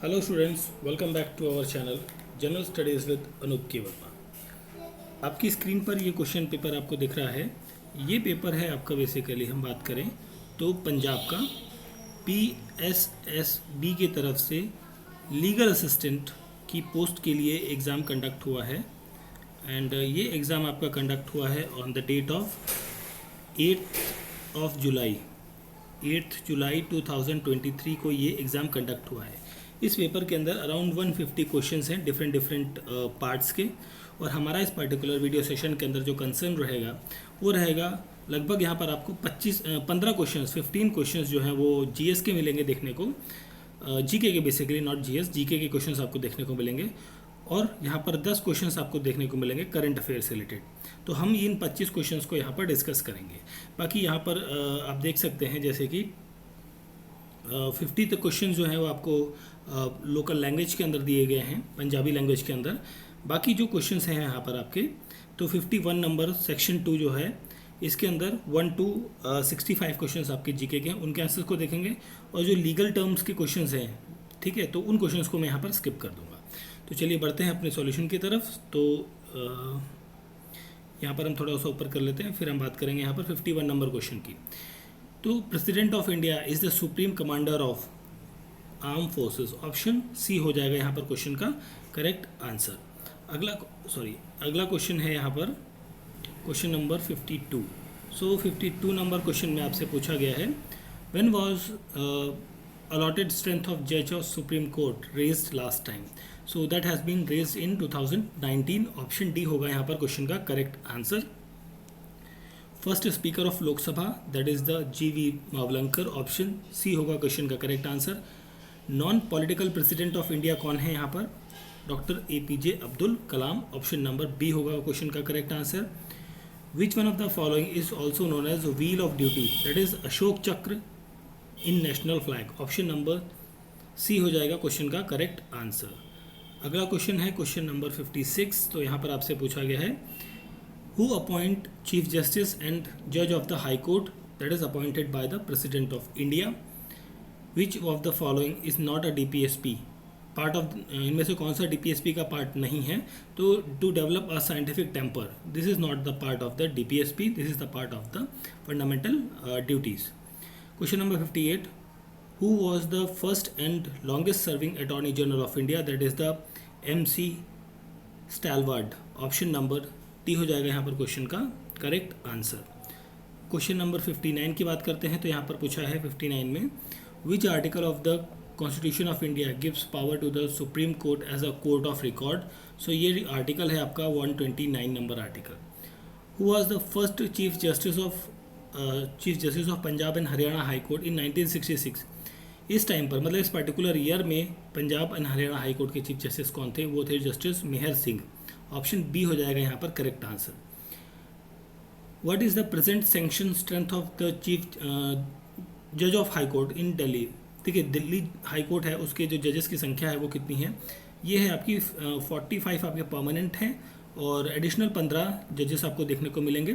Hello students, welcome back to our channel general studies with Anoop K Verma. आपकी screen पर ये question paper आपको दिख रहा है। ये पेपर है आपका, बेसिकली हम बात करें तो पंजाब का PSSB की तरफ से लीगल असिस्टेंट की पोस्ट के लिए एग्ज़ाम कंडक्ट हुआ है। एंड ये एग्ज़ाम आपका कंडक्ट हुआ है ऑन द डेट ऑफ 8 जुलाई 8 जुलाई 2023 को ये एग्ज़ाम कंडक्ट हुआ है। इस पेपर के अंदर अराउंड 150 क्वेश्चंस हैं डिफरेंट पार्ट्स के। और हमारा इस पर्टिकुलर वीडियो सेशन के अंदर जो कंसर्न रहेगा वो रहेगा लगभग यहाँ पर आपको 15 क्वेश्चंस 15 क्वेश्चंस जो हैं वो जीएस के मिलेंगे देखने को, जीके के, बेसिकली नॉट जीएस, जीके के क्वेश्चंस आपको देखने को मिलेंगे। और यहाँ पर 10 क्वेश्चंस आपको देखने को मिलेंगे करंट अफेयर से रिलेटेड। तो हम इन 25 क्वेश्चंस को यहाँ पर डिस्कस करेंगे। बाकी यहाँ पर आप देख सकते हैं जैसे कि 50 तक क्वेश्चन जो हैं वो आपको लोकल लैंग्वेज के अंदर दिए गए हैं, पंजाबी लैंग्वेज के अंदर। बाकी जो क्वेश्चंस हैं यहाँ पर आपके, तो 51 नंबर सेक्शन 2 जो है इसके अंदर 1 to 65 क्वेश्चंस आपके जीके के हैं, उनके आंसर्स को देखेंगे। और जो लीगल टर्म्स के क्वेश्चंस हैं, ठीक है, तो उन क्वेश्चंस को मैं यहाँ पर स्किप कर दूँगा। तो चलिए बढ़ते हैं अपने सॉल्यूशन की तरफ। तो यहाँ पर हम थोड़ा सा ऊपर कर लेते हैं, फिर हम बात करेंगे यहाँ पर 51 नंबर क्वेश्चन की। तो president of India is the supreme commander of arm forces, option C हो जाएगा यहाँ पर क्वेश्चन का करेक्ट आंसर। अगला क्वेश्चन है यहाँ पर क्वेश्चन नंबर 52। सो 52 नंबर क्वेश्चन में आपसे पूछा गया है, when was allotted strength of judge of Supreme Court raised last time? So that has been raised in 2019. Option D होगा यहाँ पर क्वेश्चन का correct answer. First speaker of Lok Sabha that is the GV Mavalankar, option C होगा question का correct answer. Non political president of India कौन है यहाँ पर? Doctor APJ Abdul Kalam, option number B होगा क्वेश्चन का correct answer. Which one of the following is also known as wheel of duty that is Ashoka Chakra in national flag, option number C हो जाएगा question का correct answer. अगला question है question number 56। तो यहाँ पर आपसे पूछा गया है, who appoint chief justice and जज of the high court that is appointed by the president of India? Which of the following is not a DPSP part of, इनमें से कौन सा DPSP का पार्ट नहीं है? तो to develop a scientific temper, this is not the part of the DPSP, this is the part of the fundamental duties. Question number 58. Who was the first and longest serving Attorney General of India? That is the MC Stalwart. Option number T हो जाएगा यहाँ पर question का correct answer. Question number 59 की बात करते हैं। तो यहाँ पर पूछा है 59 में, which article of the constitution of India gives power to the supreme court as a court of record? So ये आर्टिकल है आपका 129 number article. Who was the first chief justice of Punjab and Haryana high court in 1966? इस time पर, मतलब इस particular year में Punjab and Haryana high court के chief justice कौन थे? वो थे justice Mehar Singh, option B हो जाएगा यहाँ पर correct answer. What is the present sanction strength of the chief जज ऑफ हाई कोर्ट इन दिल्ली? देखिए, दिल्ली हाई कोर्ट है, उसके जो जजेस की संख्या है वो कितनी है? ये है आपकी 45 आपके परमानेंट हैं और एडिशनल 15 जजेस आपको देखने को मिलेंगे।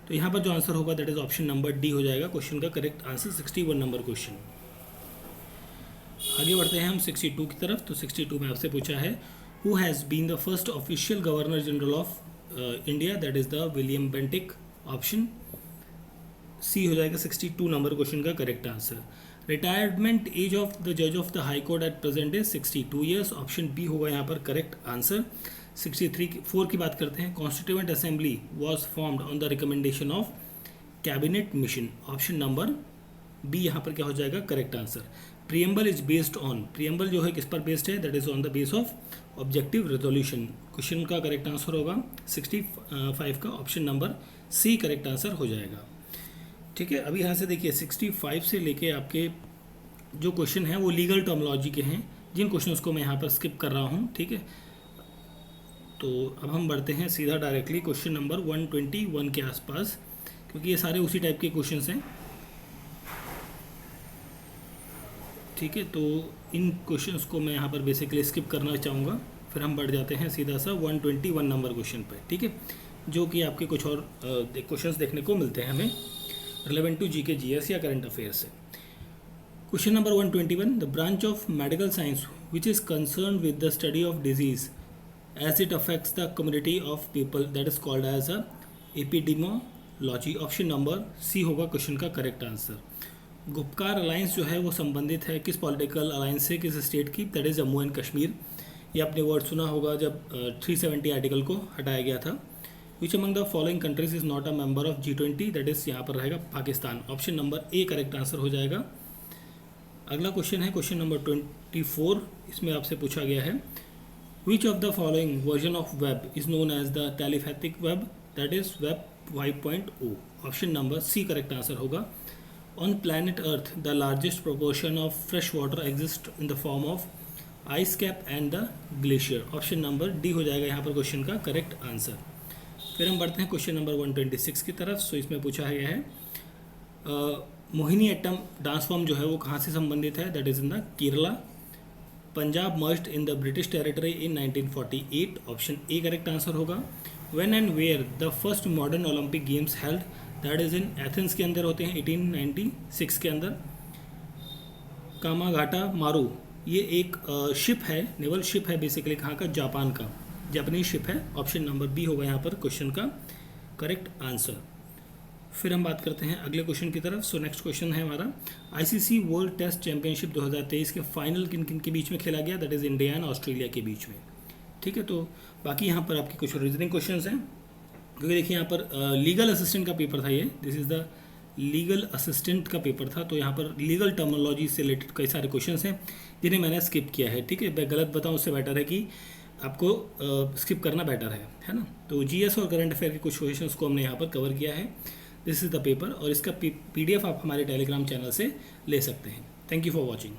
तो यहाँ पर जो आंसर होगा that is option number D हो जाएगा क्वेश्चन का करेक्ट आंसर, 61 नंबर क्वेश्चन। आगे बढ़ते हैं हम 62 की तरफ। तो 62 में आपसे पूछा है, who has been the first official governor general of India? That is the William Bentinck, option C हो जाएगा 62 नंबर क्वेश्चन का correct answer. Retirement age of the जज of the high court at present is 62 years, option B होगा यहाँ पर correct answer. 63 की बात करते हैं, constituent assembly was formed on the recommendation of cabinet mission, option number B यहाँ पर क्या हो जाएगा correct answer. Preamble is based on, preamble जो है किस पर बेस्ड है? That is on the base of objective resolution, question का करेक्ट आंसर होगा 65 का option number C correct answer हो जाएगा। ठीक है, अभी यहाँ से देखिए 65 से लेके आपके जो क्वेश्चन हैं वो लीगल टर्मोलॉजी के हैं, जिन क्वेश्चंस को मैं यहाँ पर स्किप कर रहा हूँ। ठीक है, तो अब हम बढ़ते हैं सीधा डायरेक्टली क्वेश्चन नंबर 121 के आसपास, क्योंकि ये सारे उसी टाइप के क्वेश्चंस हैं। ठीक है, तो इन क्वेश्चंस को मैं यहाँ पर बेसिकली स्किप करना चाहूँगा। फिर हम बढ़ जाते हैं सीधा सा 121 नंबर क्वेश्चन पे। ठीक है, जो कि आपके कुछ और क्वेश्चंस देखने को मिलते हैं हमें रिलेवेंट टू GK GS या करंट अफेयर से। Question number 121. The branch of medical science which is concerned with the study of disease as it affects the community of people, that is called as a epidemiology. Option number C होगा question का correct answer. Gupkar alliance जो है वो संबंधित है किस political alliance से, किस स्टेट की, that is Jammu and Kashmir. ये आपने वर्ड सुना होगा जब 370 आर्टिकल को हटाया गया था. Which among the following countries is not a member of G20, that is यहाँ पर रहेगा Pakistan. Option number A correct answer हो जाएगा. अगला क्वेश्चन है क्वेश्चन नंबर 24. इसमें आपसे पूछा गया है which of the following version of web is known as the telepathic web, that is web 5.0. Option number C correct answer होगा. On planet earth the largest proportion of fresh water exist in the form of ice cap and the glacier. Option number D हो जाएगा यहाँ पर question का correct answer. फिर हम बढ़ते हैं क्वेश्चन नंबर 126 की तरफ. सो इसमें पूछा गया है मोहिनी अट्टम डांस फॉर्म जो है वो कहाँ से संबंधित है, that is in the Kerala. Punjab merged in the British territory in 1948. Option A correct answer होगा. When and where the first modern Olympic games held, that is in Athens के अंदर होते हैं 1896 के अंदर. कामाघाटा मारू ये एक शिप है, नेवल शिप है बेसिकली, कहाँ का, जापान का, जापानीज शिप है. ऑप्शन नंबर बी होगा यहाँ पर क्वेश्चन का करेक्ट आंसर. फिर हम बात करते हैं अगले क्वेश्चन की तरफ. सो नेक्स्ट क्वेश्चन है हमारा आईसीसी वर्ल्ड टेस्ट चैंपियनशिप 2023 के फाइनल किन किन के बीच में खेला गया, that is India and Australia के बीच में. ठीक है, तो बाकी यहाँ पर आपके कुछ रीजनिंग क्वेश्चन हैं, क्योंकि देखिए यहाँ पर लीगल असिस्टेंट का पेपर था ये, this is the legal assistant का पेपर था. तो यहाँ पर लीगल टर्मिनोलॉजी से रिलेटेड कई सारे क्वेश्चन हैं जिन्हें मैंने स्किप किया है. ठीक है, मैं गलत बताऊँ उससे बेटर है कि आपको स्किप करना बेटर है ना. तो जीएस और करंट अफेयर के कुछ क्वेश्चंस को हमने यहाँ पर कवर किया है. दिस इज़ द पेपर, और इसका पीडीएफ आप हमारे टेलीग्राम चैनल से ले सकते हैं. Thank you for watching.